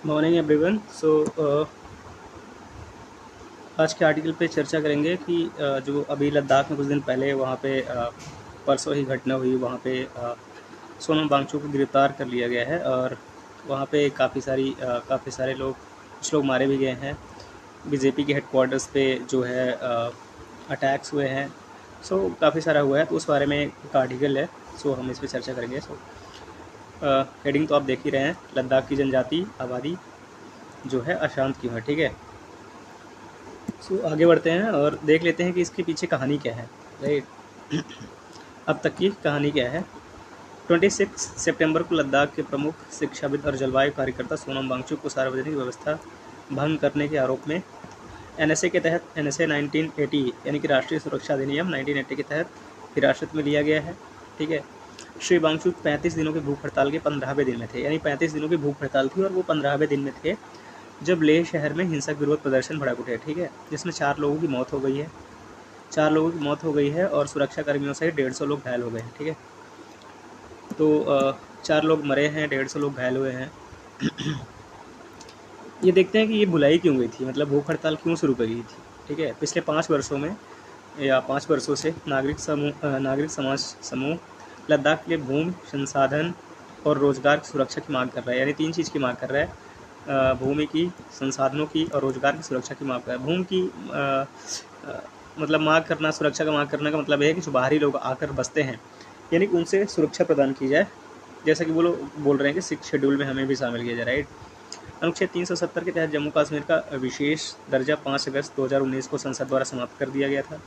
Morning everyone. आज के article पे चर्चा करेंगे कि जो अभी लद्दाख में कुछ दिन पहले वहाँ पे परसों ही घटना हुई। वहाँ पे सोनम वांगचुक को गिरफ्तार कर लिया गया है और वहाँ पे काफ़ी सारे लोग, कुछ लोग मारे भी गए हैं। बीजेपी के हेडक्वार्टर्स पे जो है अटैक्स हुए हैं। काफ़ी सारा हुआ है, तो उस बारे में एक आर्टिकल है। हम इस पर चर्चा करेंगे। हेडिंग तो आप देख ही रहे हैं, लद्दाख की जनजाति आबादी जो है अशांत क्यों है। ठीक है, आगे बढ़ते हैं और देख लेते हैं कि इसके पीछे कहानी क्या है। राइट, अब तक की कहानी क्या है। 26 सितंबर को लद्दाख के प्रमुख शिक्षाविद और जलवायु कार्यकर्ता सोनम वांगचुक को सार्वजनिक व्यवस्था भंग करने के आरोप में एनएसए के तहत एनएसए 1980 यानी कि राष्ट्रीय सुरक्षा अधिनियम 1980 के तहत हिरासत में लिया गया है। ठीक है, श्री वांगचुक 35 दिनों की भूख हड़ताल के 15वें दिन में थे, यानी 35 दिनों की भूख हड़ताल थी और वो 15वें दिन में थे जब लेह शहर में हिंसक विरोध प्रदर्शन भड़क उठे। ठीक है, जिसमें 4 लोगों की मौत हो गई है। 4 लोगों की मौत हो गई है और सुरक्षा कर्मियों से 150 लोग घायल हो गए हैं। ठीक है, तो 4 लोग मरे हैं, 150 लोग घायल हुए हैं। ये देखते हैं कि ये बुलाई क्यों गई थी, मतलब भूख हड़ताल क्यों शुरू करी थी। ठीक है, पिछले 5 वर्षों में या 5 वर्षों से नागरिक समाज समूह लद्दाख के लिए भूमि, संसाधन और रोजगार की सुरक्षा की मांग कर रहा है। यानी 3 चीज़ की मांग कर रहा है, भूमि की, संसाधनों की और रोजगार की सुरक्षा की मांग कर रहा है। भूमि की मतलब मांग करना, सुरक्षा का मांग करने का मतलब है कि जो बाहरी लोग आकर बसते हैं, यानी कि उनसे सुरक्षा प्रदान की जाए, जैसा कि वो लोग बोल रहे हैं कि 6 शेड्यूल में हमें भी शामिल किया जाए। राइट, अनुच्छेद 370 के तहत जम्मू कश्मीर का विशेष दर्जा 5 अगस्त 2019 को संसद द्वारा समाप्त कर दिया गया था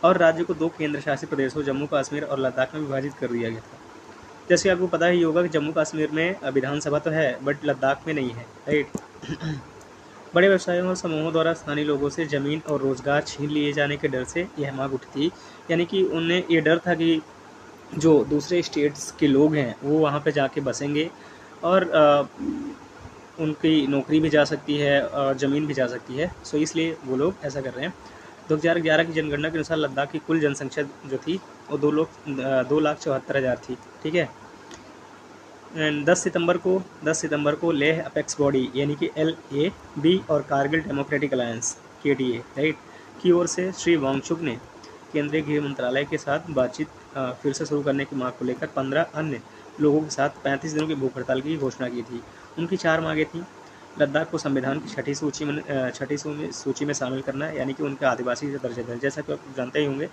और राज्य को 2 केंद्र शासित प्रदेशों जम्मू कश्मीर और लद्दाख में विभाजित कर दिया गया था। जैसे आपको पता ही होगा कि जम्मू कश्मीर में विधानसभा तो है, बट लद्दाख में नहीं है। राइट, बड़े व्यवसायों और समूहों द्वारा स्थानीय लोगों से जमीन और रोजगार छीन लिए जाने के डर से यह मांग उठी थी। यानी कि उन्हें ये डर था कि जो दूसरे स्टेट्स के लोग हैं वो वहाँ पे जाके बसेंगे और उनकी नौकरी भी जा सकती है और ज़मीन भी जा सकती है। इसलिए वो लोग ऐसा कर रहे हैं। 2011 की जनगणना के अनुसार लद्दाख की कुल जनसंख्या जो थी वो 2,74,000 थी। ठीक है, एंड 10 सितंबर को लेह अपेक्स बॉडी यानी कि LAB और Kargil democratic alliance KDA right की ओर से श्री वांगचुक ने केंद्रीय गृह मंत्रालय के साथ बातचीत फिर से शुरू करने की मांग को लेकर 15 अन्य लोगों के साथ 35 दिनों की भूख हड़ताल की घोषणा की थी। उनकी 4 मांगें थीं। लद्दाख को संविधान की छठी सूची में शामिल करना, यानी कि उनके आदिवासी दर्जा देना। जैसा कि आप जानते ही होंगे,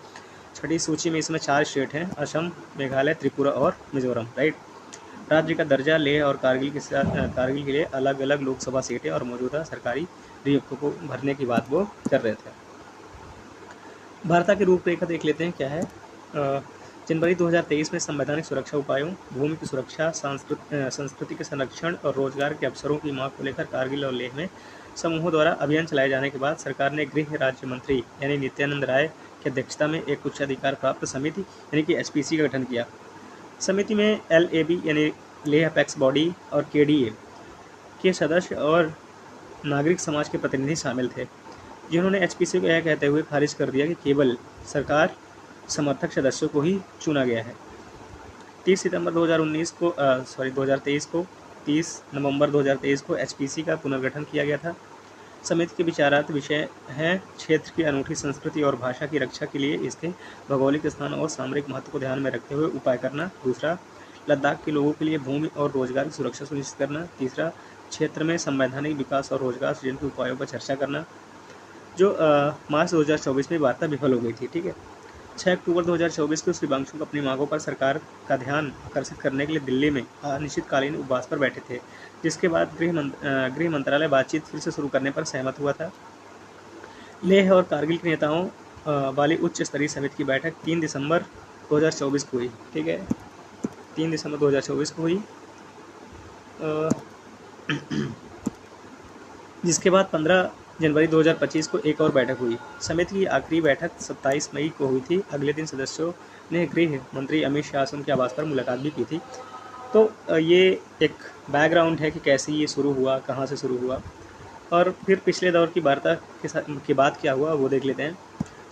छठी सूची में इसमें 4 स्टेट हैं, असम, मेघालय, त्रिपुरा और मिजोरम। राइट, राज्य का दर्जा, लेह और कारगिल के लिए अलग अलग लोकसभा सीटें और मौजूदा सरकारी नियुक्तों को भरने की बात वो कर रहे थे। वार्ता की रूपरेखा देख लेते हैं क्या है। जनवरी 2023 में संवैधानिक सुरक्षा उपायों, भूमि की सुरक्षा, संस्कृति के संरक्षण और रोजगार के अवसरों की मांग को लेकर कारगिल और लेह में समूहों द्वारा अभियान चलाए जाने के बाद सरकार ने गृह राज्य मंत्री यानी नित्यानंद राय की अध्यक्षता में एक उच्च अधिकार प्राप्त समिति यानी कि HPC का गठन किया। समिति में LAB यानी लेह अपेक्स बॉडी और KDA के सदस्य और नागरिक समाज के प्रतिनिधि शामिल थे, जिन्होंने HPC को यह कहते हुए खारिज कर दिया कि केवल सरकार समर्थक सदस्यों को ही चुना गया है। 30 नवंबर 2023 को HPC का पुनर्गठन किया गया था। समिति के विचारार्थ विषय हैं क्षेत्र की अनूठी संस्कृति और भाषा की रक्षा के लिए इसके भौगोलिक स्थान और सामरिक महत्व को ध्यान में रखते हुए उपाय करना। दूसरा, लद्दाख के लोगों के लिए भूमि और रोजगार की सुरक्षा सुनिश्चित करना। तीसरा, क्षेत्र में संवैधानिक विकास और रोजगार सृजन के उपायों पर चर्चा करना। जो मार्च 2024 में वार्ता विफल हो गई थी। ठीक है, 6 अक्टूबर 2024 को श्री वांगचुक अपनी मांगों पर सरकार का ध्यान आकर्षित करने के लिए दिल्ली में अनिश्चितकालीन उपवास पर बैठे थे, जिसके बाद गृह मंत्रालय बातचीत फिर से शुरू करने पर सहमत हुआ था। लेह और कारगिल के नेताओं वाली उच्च स्तरीय समिति की बैठक 3 दिसंबर 2024 को हुई। ठीक है, 3 दिसंबर 2024 को हुई, जिसके बाद 15 जनवरी 2025 को एक और बैठक हुई। समिति की आखिरी बैठक 27 मई को हुई थी। अगले दिन सदस्यों ने गृह मंत्री अमित शाह से उनके आवास पर मुलाकात भी की थी। तो ये एक बैकग्राउंड है कि कैसे ये शुरू हुआ, कहाँ से शुरू हुआ और फिर पिछले दौर की वार्ता के बाद क्या हुआ वो देख लेते हैं।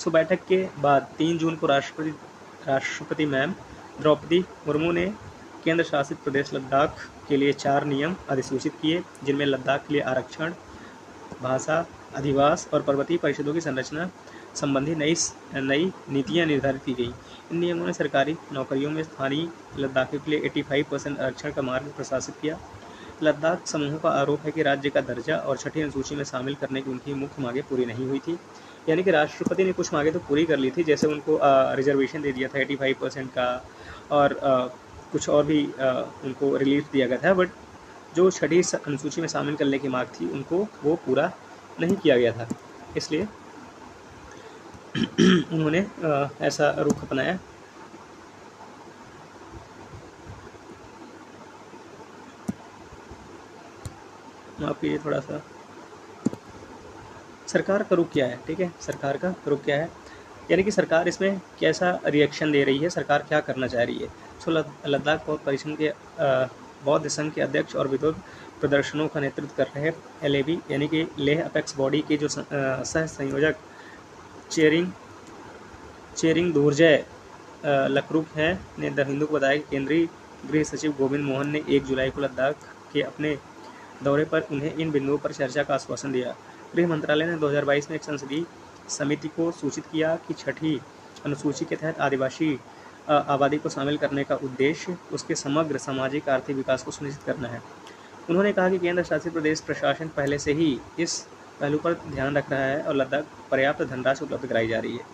बैठक के बाद 3 जून को राष्ट्रपति मैम द्रौपदी मुर्मू ने केंद्र शासित प्रदेश लद्दाख के लिए 4 नियम अधिसूचित किए, जिनमें लद्दाख के लिए आरक्षण, भाषा, अधिवास और पर्वतीय परिषदों की संरचना संबंधी नई नीतियां निर्धारित की गई। इन नियमों ने सरकारी नौकरियों में स्थानीय लद्दाखियों के लिए 85% आरक्षण का मार्ग प्रशासित किया। लद्दाख समूह का आरोप है कि राज्य का दर्जा और छठी अनुसूची में शामिल करने की उनकी मुख्य मांगें पूरी नहीं हुई थी। यानी कि राष्ट्रपति ने कुछ मांगें तो पूरी कर ली थी, जैसे उनको रिजर्वेशन दे दिया था 85% का, और कुछ और भी उनको रिलीफ दिया गया था, बट जो छठी अनुसूची में शामिल करने की मांग थी उनको वो पूरा नहीं किया गया था। इसलिए उन्होंने ऐसा रुख अपनाया। माफ कीजिए, थोड़ा सा सरकार का रुख क्या है, ठीक है, सरकार का रुख क्या है, यानी कि सरकार इसमें कैसा रिएक्शन दे रही है, सरकार क्या करना चाह रही है। सो लद्दाख बौद्ध परिषद के बौद्ध संघ के अध्यक्ष और विरोध प्रदर्शनों का नेतृत्व कर रहे LAB यानी कि लेह अपेक्स बॉडी के जो सह संयोजक चेरिंग दोरजय लकरुक हैं ने द हिंदू को बताया कि केंद्रीय गृह सचिव गोविंद मोहन ने 1 जुलाई को लद्दाख के अपने दौरे पर उन्हें इन बिंदुओं पर चर्चा का आश्वासन दिया। गृह मंत्रालय ने 2022 में एक संसदीय समिति को सूचित किया कि छठी अनुसूची के तहत आदिवासी आबादी को शामिल करने का उद्देश्य उसके समग्र सामाजिक आर्थिक विकास को सुनिश्चित करना है। उन्होंने कहा कि केंद्र शासित प्रदेश प्रशासन पहले से ही इस पहलू पर ध्यान रख रहा है और लद्दाख पर्याप्त धनराशि उपलब्ध कराई जा रही है।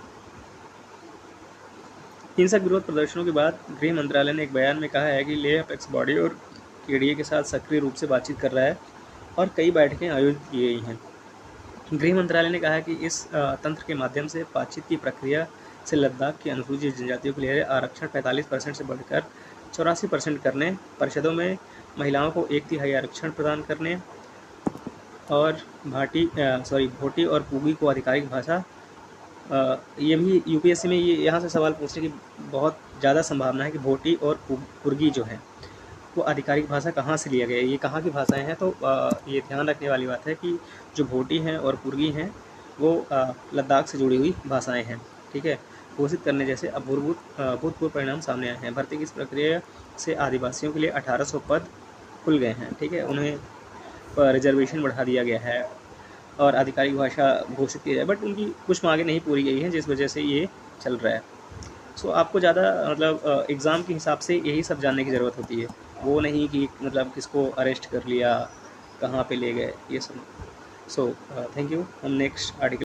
हिंसक विरोध प्रदर्शनों के बाद गृह मंत्रालय ने एक बयान में कहा है कि लेह अपेक्स बॉडी और KDA के साथ सक्रिय रूप से बातचीत कर रहा है और कई बैठकें आयोजित की गई हैं। गृह मंत्रालय ने कहा है कि इस तंत्र के माध्यम से बातचीत की प्रक्रिया से लद्दाख की अनुसूचित जनजातियों के लिए आरक्षण 45% से बढ़कर 84% करने, परिषदों में महिलाओं को 1/3 आरक्षण प्रदान करने और भोटी और पुगी को आधिकारिक भाषा, ये भी UPSC में ये यहाँ से सवाल पूछने की बहुत ज़्यादा संभावना है कि भोटी और पुर्गी जो है वो आधिकारिक भाषा कहाँ से लिया गया है, ये कहाँ की भाषाएं हैं। तो ये ध्यान रखने वाली बात है कि जो भोटी हैं और पुर्गी हैं वो लद्दाख से जुड़ी हुई भाषाएं हैं, ठीक है। घोषित करने जैसे अभूतपूर्व परिणाम सामने आए हैं। भर्ती की इस प्रक्रिया से आदिवासियों के लिए 1800 पद खुल गए हैं, ठीक है। उन्हें रिजर्वेशन बढ़ा दिया गया है और आधिकारिक भाषा घोषित की जाए, बट उनकी कुछ मांगें नहीं पूरी गई हैं, जिस वजह से ये चल रहा है। सो आपको ज़्यादा मतलब एग्ज़ाम के हिसाब से यही सब जानने की ज़रूरत होती है, वो नहीं कि मतलब किसको अरेस्ट कर लिया, कहाँ पे ले गए, ये सब। So thank you. हम नेक्स्ट आर्टिकल